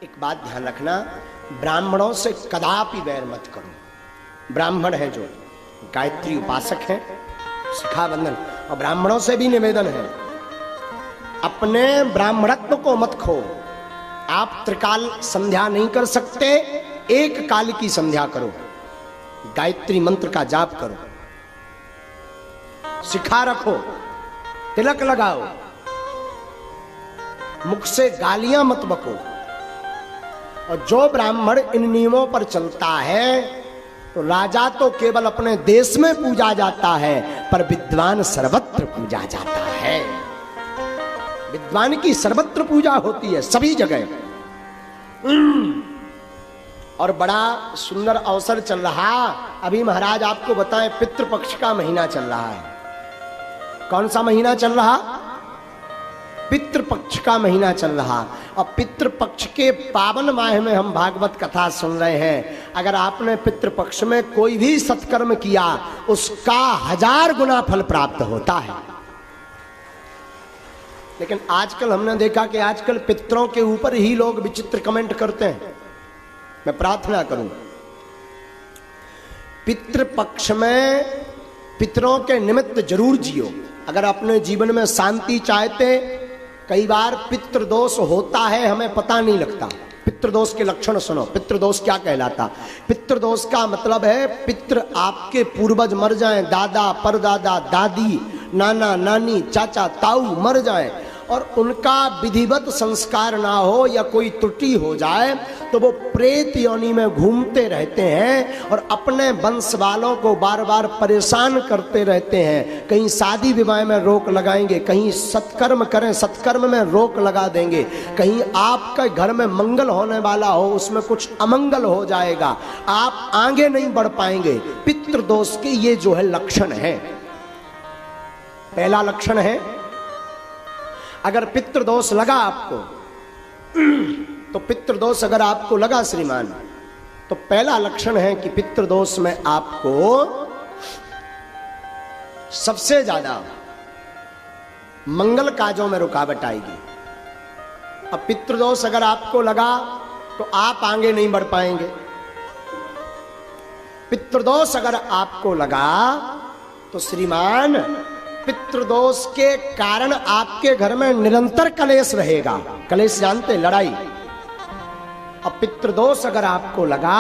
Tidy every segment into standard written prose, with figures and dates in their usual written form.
एक बात ध्यान रखना, ब्राह्मणों से कदापि बैर मत करो। ब्राह्मण है जो गायत्री उपासक हैं, शिखा बंधन, और ब्राह्मणों से भी निवेदन है अपने ब्राह्मणत्व को मत खो। आप त्रिकाल संध्या नहीं कर सकते, एक काल की संध्या करो, गायत्री मंत्र का जाप करो, शिखा रखो, तिलक लगाओ, मुख से गालियां मत बको। और जो ब्राह्मण इन नियमों पर चलता है तो राजा तो केवल अपने देश में पूजा जाता है, पर विद्वान सर्वत्र पूजा जाता है। विद्वान की सर्वत्र पूजा होती है, सभी जगह। और बड़ा सुंदर अवसर चल रहा, अभी महाराज आपको बताएं, पितृपक्ष का महीना चल रहा है। कौन सा महीना चल रहा? पितृपक्ष का महीना चल रहा। और पितृपक्ष के पावन माह में हम भागवत कथा सुन रहे हैं। अगर आपने पितृपक्ष में कोई भी सत्कर्म किया, उसका 1000 गुना फल प्राप्त होता है। लेकिन आजकल हमने देखा कि आजकल पितरों के ऊपर ही लोग विचित्र कमेंट करते हैं। मैं प्रार्थना करूं, पितृपक्ष में पितरों के निमित्त जरूर जियो। अगर अपने जीवन में शांति चाहते, कई बार पितृदोष होता है, हमें पता नहीं लगता। पितृदोष के लक्षण सुनो। पितृदोष क्या कहलाता? पितृदोष का मतलब है पितृ आपके पूर्वज मर जाएं, दादा परदादा दादी नाना नानी चाचा ताऊ मर जाएं और उनका विधिवत संस्कार ना हो या कोई त्रुटि हो जाए तो वो प्रेत योनि में घूमते रहते हैं और अपने वंश वालों को बार बार परेशान करते रहते हैं। कहीं शादी विवाह में रोक लगाएंगे, कहीं सत्कर्म करें सत्कर्म में रोक लगा देंगे, कहीं आपके घर में मंगल होने वाला हो उसमें कुछ अमंगल हो जाएगा, आप आगे नहीं बढ़ पाएंगे। पितृदोष के ये जो है लक्षण है। पहला लक्षण है, अगर पितृदोष लगा आपको तो पितृदोष अगर आपको लगा श्रीमान, तो पहला लक्षण है कि पितृदोष में आपको सबसे ज्यादा मंगल काजों में रुकावट आएगी। अब पितृदोष अगर आपको लगा तो आप आगे नहीं बढ़ पाएंगे। पितृदोष अगर आपको लगा तो श्रीमान पितृदोष के कारण आपके घर में निरंतर कलेश रहेगा। कलेश जानते, लड़ाई। अब पितृदोष अगर आपको लगा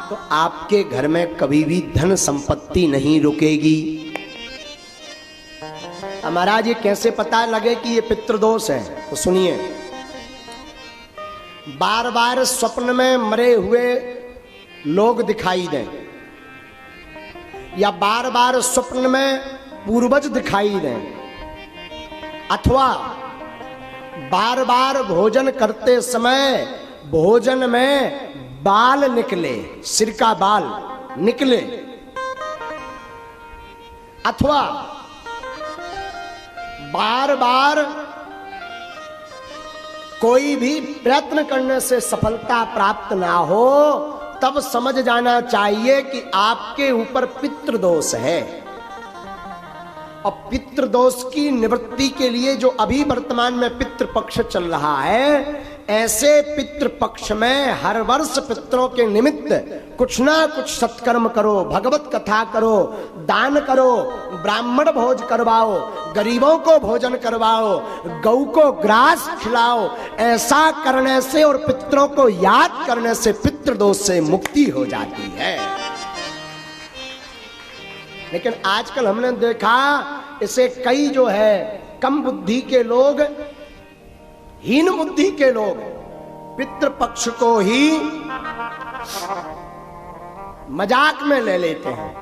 तो आपके घर में कभी भी धन संपत्ति नहीं रुकेगी। महाराज ये कैसे पता लगे कि ये पितृदोष है? तो सुनिए, बार बार स्वप्न में मरे हुए लोग दिखाई दें या बार बार स्वप्न में पूर्वज दिखाई दें, अथवा बार बार भोजन करते समय भोजन में बाल निकले, सिर का बाल निकले, अथवा बार बार कोई भी प्रयत्न करने से सफलता प्राप्त ना हो, तब समझ जाना चाहिए कि आपके ऊपर पितृदोष है। और पितृदोष की निवृत्ति के लिए जो अभी वर्तमान में पितृपक्ष चल रहा है, ऐसे पितृपक्ष में हर वर्ष पितरों के निमित्त कुछ ना कुछ सत्कर्म करो, भगवत कथा करो, दान करो, ब्राह्मण भोज करवाओ, गरीबों को भोजन करवाओ, गौ को ग्रास खिलाओ। ऐसा करने से और पितरों को याद करने से पितृदोष से मुक्ति हो जाती है। लेकिन आजकल हमने देखा इसे कई जो है कम बुद्धि के लोग, हीन बुद्धि के लोग पितृपक्ष को ही मजाक में ले लेते हैं,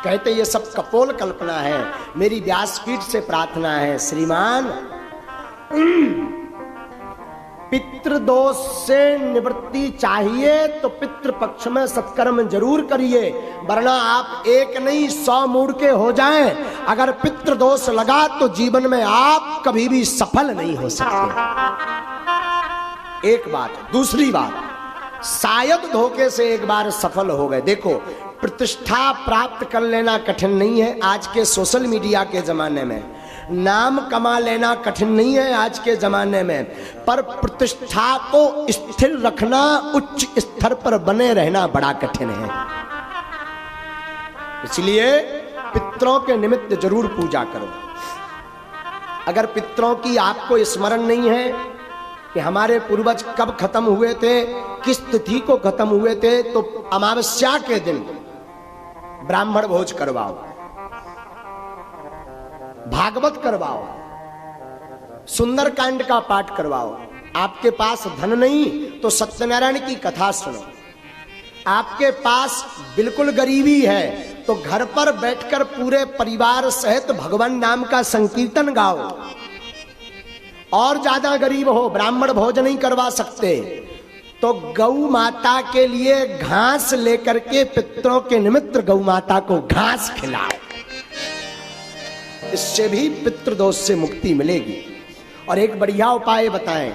कहते ये सब कपोल कल्पना है। मेरी व्यासपीठ से प्रार्थना है श्रीमान, पितृदोष से निवृत्ति चाहिए तो पितृपक्ष में सत्कर्म जरूर करिए, वरना आप एक नहीं 100 मूड के हो जाएं। अगर पितृदोष लगा तो जीवन में आप कभी भी सफल नहीं हो सकते। एक बात। दूसरी बात, शायद धोखे से एक बार सफल हो गए। देखो, प्रतिष्ठा प्राप्त कर लेना कठिन नहीं है आज के सोशल मीडिया के जमाने में, नाम कमा लेना कठिन नहीं है आज के जमाने में, पर प्रतिष्ठा को स्थिर रखना, उच्च स्तर पर बने रहना बड़ा कठिन है। इसलिए पितरों के निमित्त जरूर पूजा करो। अगर पितरों की आपको स्मरण नहीं है कि हमारे पूर्वज कब खत्म हुए थे, किस तिथि को खत्म हुए थे, तो अमावस्या के दिन ब्राह्मण भोज करवाओ, भागवत करवाओ, सुंदरकांड का पाठ करवाओ। आपके पास धन नहीं तो सत्यनारायण की कथा सुनो। आपके पास बिल्कुल गरीबी है तो घर पर बैठकर पूरे परिवार सहित भगवान नाम का संकीर्तन गाओ। और ज्यादा गरीब हो, ब्राह्मण भोज नहीं करवा सकते, तो गौ माता के लिए घास लेकर के पितरों के निमित्त गौ माता को घास खिलाओ। इससे भी पितृदोष से मुक्ति मिलेगी। और एक बढ़िया उपाय बताएं,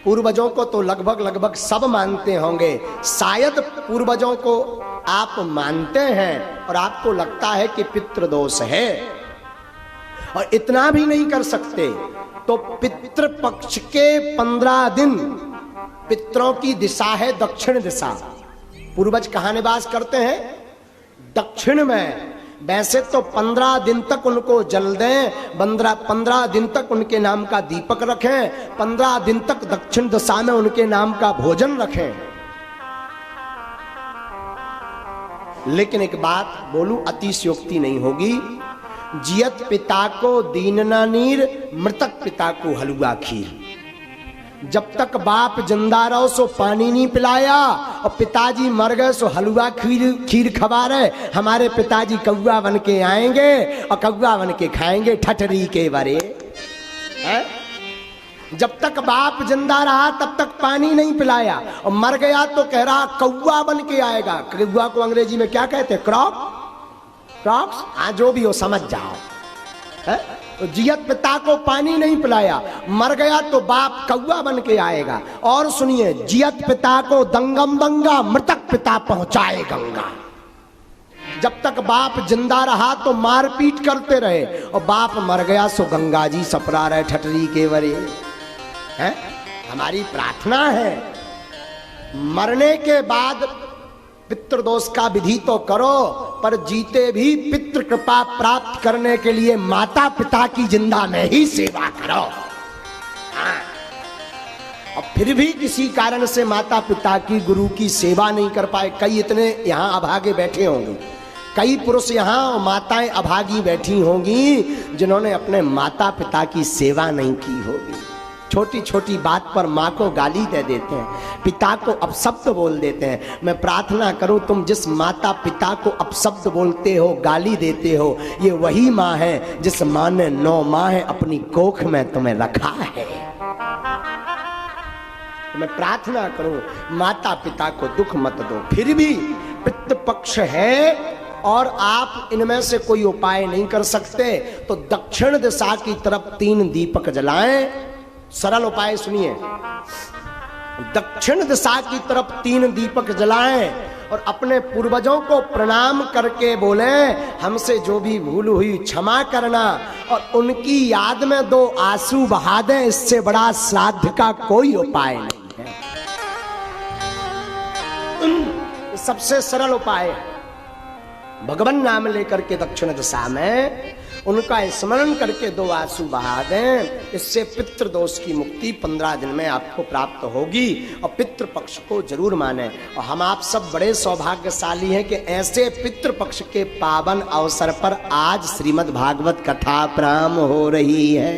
पूर्वजों को तो लगभग सब मानते होंगे, शायद पूर्वजों को आप मानते हैं और आपको लगता है कि पितृदोष है और इतना भी नहीं कर सकते, तो पितृपक्ष के 15 दिन पितरों की दिशा है दक्षिण दिशा। पूर्वज कहां निवास करते हैं? दक्षिण में। वैसे तो 15 दिन तक उनको जल दें, 15 दिन तक उनके नाम का दीपक रखें, 15 दिन तक दक्षिण दिशा में उनके नाम का भोजन रखें। लेकिन एक बात बोलूं, अतिशयोक्ति नहीं होगी। जियत पिता को दीनना नीर, मृतक पिता को हलवा खीर। जब तक बाप जिंदा रहो सो पानी नहीं पिलाया, और पिताजी मर गए सो हलवा खीर खवा रहे। हमारे पिताजी कौवा बन के आएंगे और कौवा बन के खाएंगे ठठरी के बरे है? जब तक बाप जिंदा रहा तब तक पानी नहीं पिलाया, और मर गया तो कह रहा कौवा बन के आएगा। कौवा को अंग्रेजी में क्या कहते हैं? क्रॉक्स। हाँ, जो भी हो समझ जाओ है? तो जियत पिता को पानी नहीं पिलाया, मर गया तो बाप कौवा बन के आएगा। और सुनिए, जियत पिता को दंगम दंगा, मृतक पिता पहुंचाए गंगा। जब तक बाप जिंदा रहा तो मारपीट करते रहे, और बाप मर गया सो गंगा जी सपरा रहे ठठरी के वरे है? हमारी प्रार्थना है मरने के बाद पितृदोष का विधि तो करो, पर जीते भी पितृ कृपा प्राप्त करने के लिए माता पिता की जिंदा में ही सेवा करो। हाँ। और फिर भी किसी कारण से माता पिता की, गुरु की सेवा नहीं कर पाए, कई इतने यहाँ अभागे बैठे होंगे, कई पुरुष यहाँ माताएं अभागी बैठी होंगी जिन्होंने अपने माता पिता की सेवा नहीं की होगी। छोटी छोटी बात पर माँ को गाली दे देते हैं, पिता को अपशब्द बोल देते हैं। मैं प्रार्थना करूं, तुम जिस माता पिता को अपशब्द बोलते हो, गाली देते हो, ये वही माँ है जिस माँ ने 9 माह अपनी कोख में तुम्हें रखा है। तो मैं प्रार्थना करूं, माता पिता को दुख मत दो। फिर भी पितृपक्ष है और आप इनमें से कोई उपाय नहीं कर सकते, तो दक्षिण दिशा की तरफ 3 दीपक जलाएं। सरल उपाय सुनिए, दक्षिण दिशा की तरफ 3 दीपक जलाएं और अपने पूर्वजों को प्रणाम करके बोले, हमसे जो भी भूल हुई क्षमा करना, और उनकी याद में 2 आंसू बहा दें। इससे बड़ा श्राद्ध का कोई उपाय नहीं है। सबसे सरल उपाय है, भगवान नाम लेकर के दक्षिण दिशा में उनका स्मरण करके 2 आंसू बहा दें। इससे पितृदोष की मुक्ति 15 दिन में आपको प्राप्त होगी। और पितृपक्ष को जरूर माने। और हम आप सब बड़े सौभाग्यशाली हैं कि ऐसे पितृपक्ष के पावन अवसर पर आज श्रीमद् भागवत कथा प्रारंभ हो रही है।